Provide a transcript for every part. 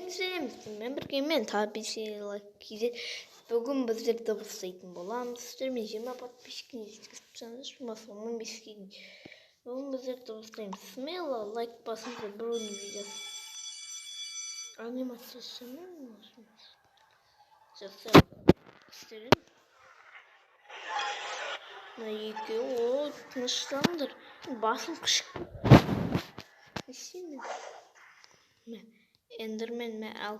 Мен біргемен табиси лайк кейде бүгін біздер дыбыстайтын боламыз. Сіздермен 20 подписчикіне жеткізіп тұрсаңыз, жұмасы 15-ке дейін. Бүгін біздер дыбыстаймыз. Смела лайк басыңыздар бір ойын видеосы. Анимациясымен жасап екеуі тыныштаңдар. Басым күшік. Эндермен ме ал.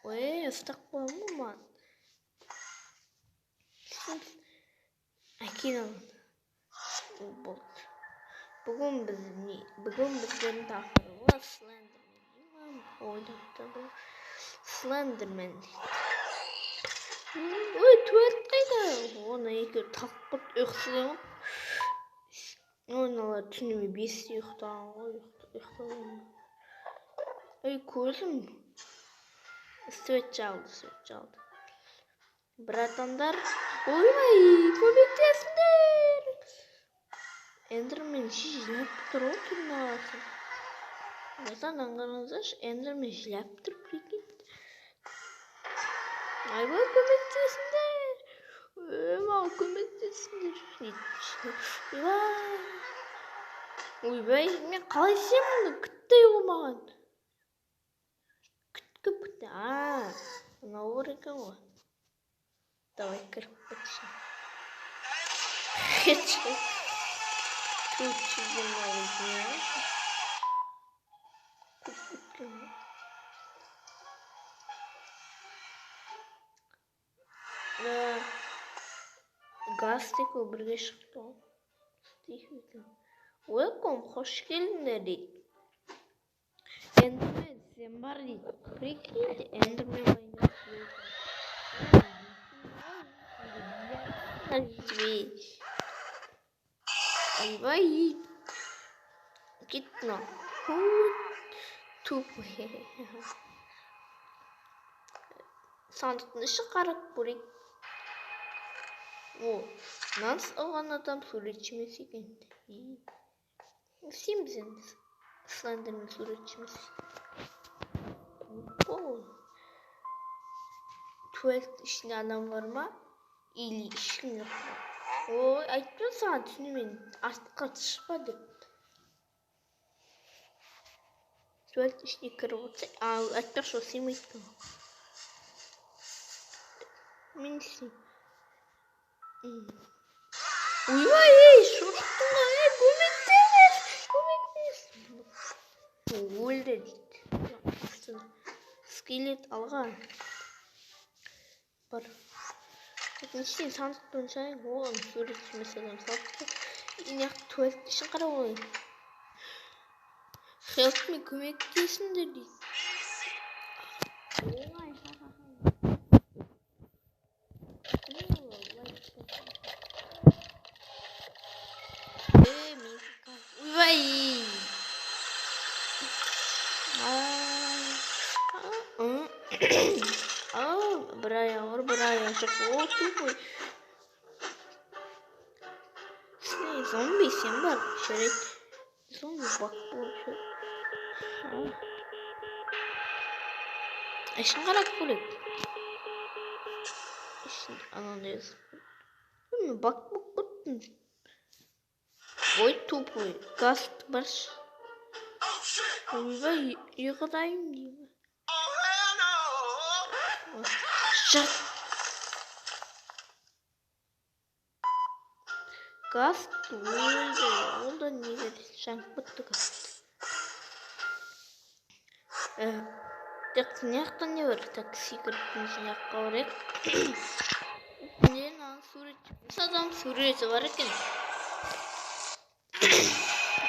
Ой, ыстық боламын маған. Әкел алын. Бүгін біздердің тақырыбы Слендермен. Ойдақта Слендермен дейді. Ой, туалет қайда? Оны екеуі тақпыт ұйықтыған. Оналар түніме 5-те ұйықтаған ғой. Ой, көзім. Свет жалды. Братандар, ойбай, көмектесіңдер. Эндермен жилап тұр ғой тұрмағасын. Братан, аңғарыңыздаршы, Эндермен жилап тұр, прикинь. Айбай, көмектесіңдер. Маған көмектесіңдер. Ойбай, мен қалай сен күтті еуімаған. Күтті. Мынау бар екен ғой. Давай кіріп кетші. Кетші. Көтшіден алып. Күткен. Гастик бірге шықты. Welcome, қош келдіңдер дейді. Эндермен сен бар дейді. Прикиньте, Эндермен ойнап жүреді. Айбай. Кетті. Тупый. Сандықтың іші қарап көрейік. Нанс алған адам суретші емес екен. Сенбіз енді. Слендермен суретші емес. Туалет ішінде адам бар ма? Или ешкім жоқ па? Ой, айтпен саған түнімен артыққа шықпа деп. Туалет ішіне кіріп отырса, айтпен шо сыймайды. Мен сен. Ойбай, шоқтың ғой, көмектес. Өлді дейді. Скелет алған. Бар. Екіншіден сандықтың шайын оған суретшімес адам салыпты. Ең туалет ішін қарап ойын. Хелпмен көмектесіңдер дейді. Бір аяғы жоқ. О, тупой. Зомби сен бар. Шерет. Зомби бак болып. Ішін қарап көрек. Ішін анандай езіп. Бак болып көрттің. Ой, тупой. Газ баршы. Ойбай, ұйқыдайым деймі. Шарт. Газ өлді. Ол да неге жаңып бітті газ. Тек неяқтан не бар? Так, секірттің жаңаққа барайық. Нен аңы суретші. Адам суреті бар екен.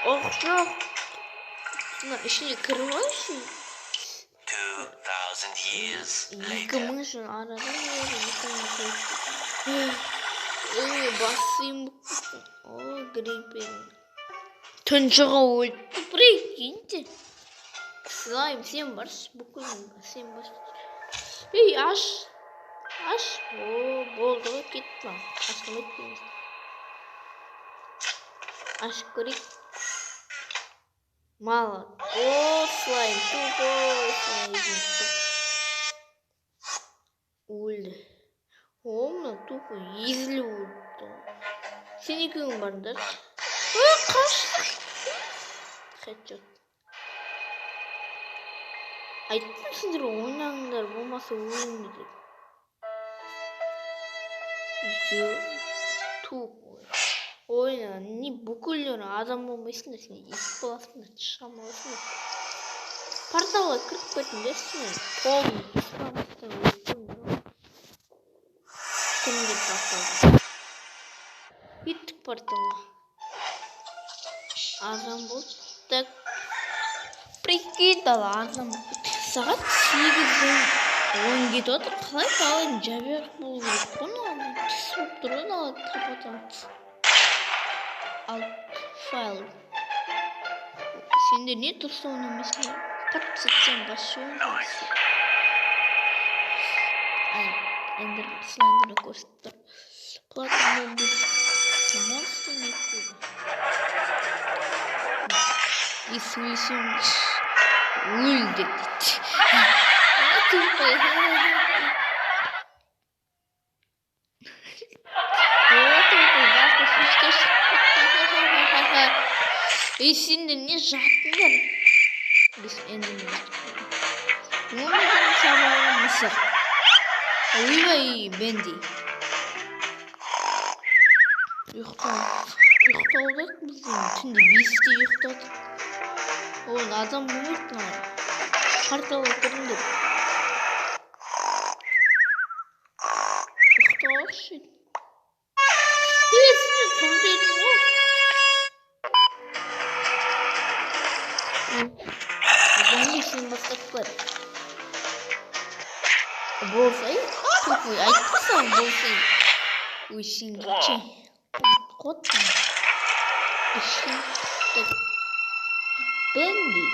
Оқ, жоқ. Ішіне кіріп алшы. 2000 жыл арадан басым бұқтың. О, гриппен. Түнжіға өлді. Прикиньте. Слайм, сен баршы. Бүкілін сен баршы. Ей, аш. О, болды ғой кетті. Ашқым етпейміз. Аш көрек. Мало. О, слайм. Тупой слайм. Өлді. О, мына тупой езіліп өлді. Сен екеуің барыңдар. Қашты. Хедшот. Айттым сендер ойнаңдар, болмаса өліңдер деп. Екеуі тупой. Ойна, не бүкілдері адам болмайсыңдар, сен есіп боласыңдар, шамаласыңдар. Порталға кіріп кетіңдерсіңдер. Полный исправностьтен өттіңдер. Кімдер порталға? Кеттік порталға. Адам болды. Так. Прикинь, адам болды. Сағат 8-ден 10 кетіп отыр. Қалай қалай жабық болу керек қой, түсіп тұрады, алады тапатамыз. Ал файл. Сендер не дұрыс ойнамайсыңдар? Подсетсем басшы ойнайсың. Эндер слайдерді көрсетіп тұр. Платформа біз монстр не көбі. И сөйлесеміз өлді дейді. Тупой. Сендер не жаттыңдар? Біз әндіміз. Өмірдің сабағы мысыр. Ойбай, бенди. Ұйықтаудық бізден түнде 5-те ұйықтадық. Оған адам болмайды ма? Порталға кіріңдер. Ұйықтауық шейді. Сендер тұр дедің ғой. Зәңге сен бастап бар. Болсай, тупой, айтпасам болсай. Ой, сен кетші. Қоттың. Ішін. Бенди.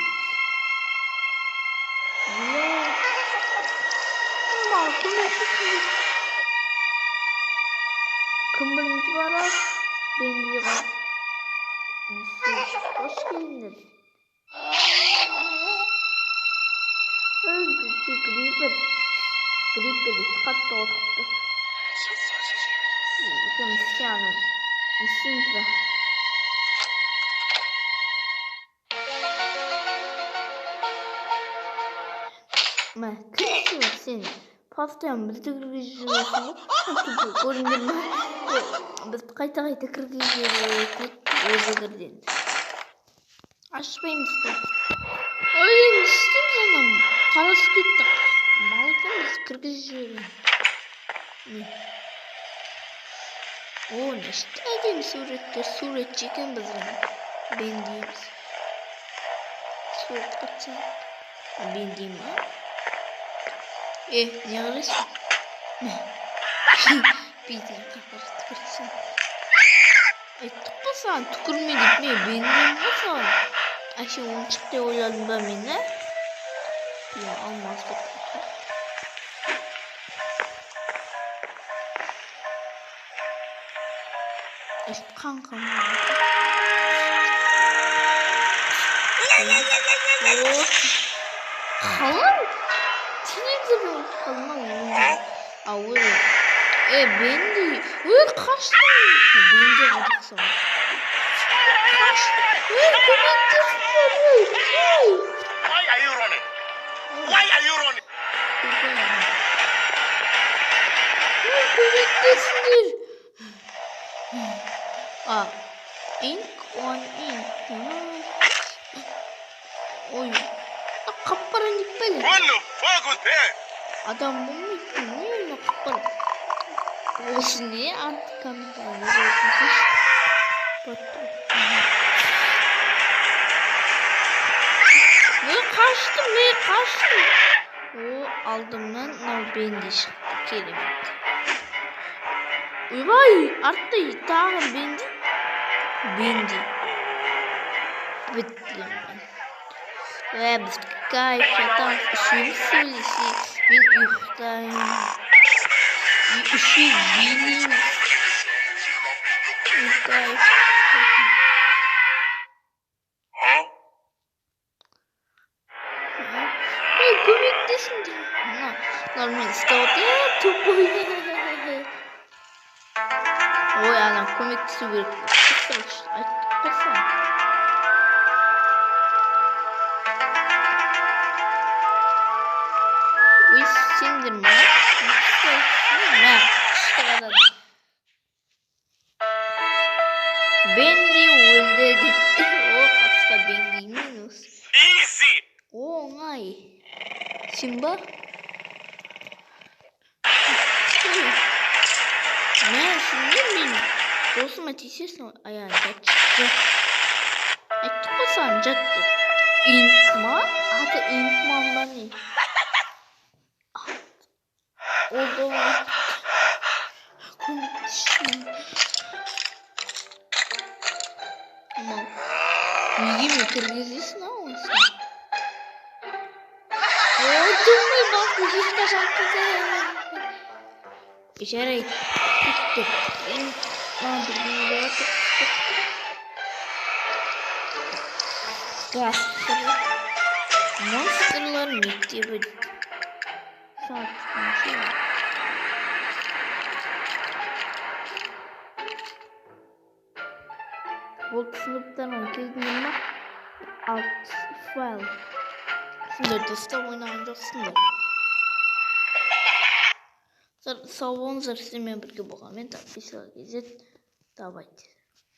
Кім бірінші барады? Бенди бар. Қош келіңдер. Гриппер қатты орықты. Комиссияны. Исінді. Мә, кірсі сен. Постоянно бізді кіргізіп жүресің. Көріңдер ме? Бізді қайта-қайта кіргізіп жүресің. Өзі кірден. Ашпаймыз ғой. Ой, не істейміз анам? Қарасы кетті. Малыкен біз кіргізіп жүресің. О, не істеген суреттер? Суретші екен біздің. Бендейміз. Сурет қатсаң. Бендей ма? Не қарайсың? Бейден қақырып түкірсің. Айттық па саған, түкірме деп мен бендейм ба саған? Әше ойыншық деп ойладым ба мен, ә? Алмаз деп қақыр. Әшіп қанқам. Қалай? Телевизордан қалмай ойын. Ауыр. Бенди. Қашты. Бенди қадықсың. Қашты. Көмектесіңдер. Why are you running? Why are you running? Көмектесіңдер. Ink on ink. Ой. Қаппара не пәлі? What the fuck was that? Адам болмайды, не оны қаппара? Осы не? Антикамера. Қаштым. Алдымнан бенди шықты. Керемет. Ойбай, артта тағы бенди. Біттілем мен. Біз кайф жатамыз. Үшеуміз сөйлесейік. Мен ұйықтаймын. Үшеу билейміз. Кайф. Ай, көмектесіңдер. Мыналар мені ұстап отыр. Тупой. Ой, анам көмектесу керек. Айттық қойсам. Ой, сендер ма? Бенди өлді кетті. О, қатысқа Бенди минус. Easy. Оңай. Сен ба? Мен досыма тиісесің, аян жатшы. Айттық қой саған жат деп. Инкман? Аты Инкман ба не? Ол болмайды. Көмектесші. Неге ме кіргізесің ауысың? Ой, думай басты ешқашан қызы. Жарай, кетті. Бірдеңе болатыр. Гастыр. Монстрлар мектебі. Сатқаншы. Бұл сыныптарынан келдіңдер ма? Alt файл. Сендер достар ойнаған жоқсыңдар. Сау болыңыздар, сіздермен бірге болғанмен подписывайтесь. Давайте.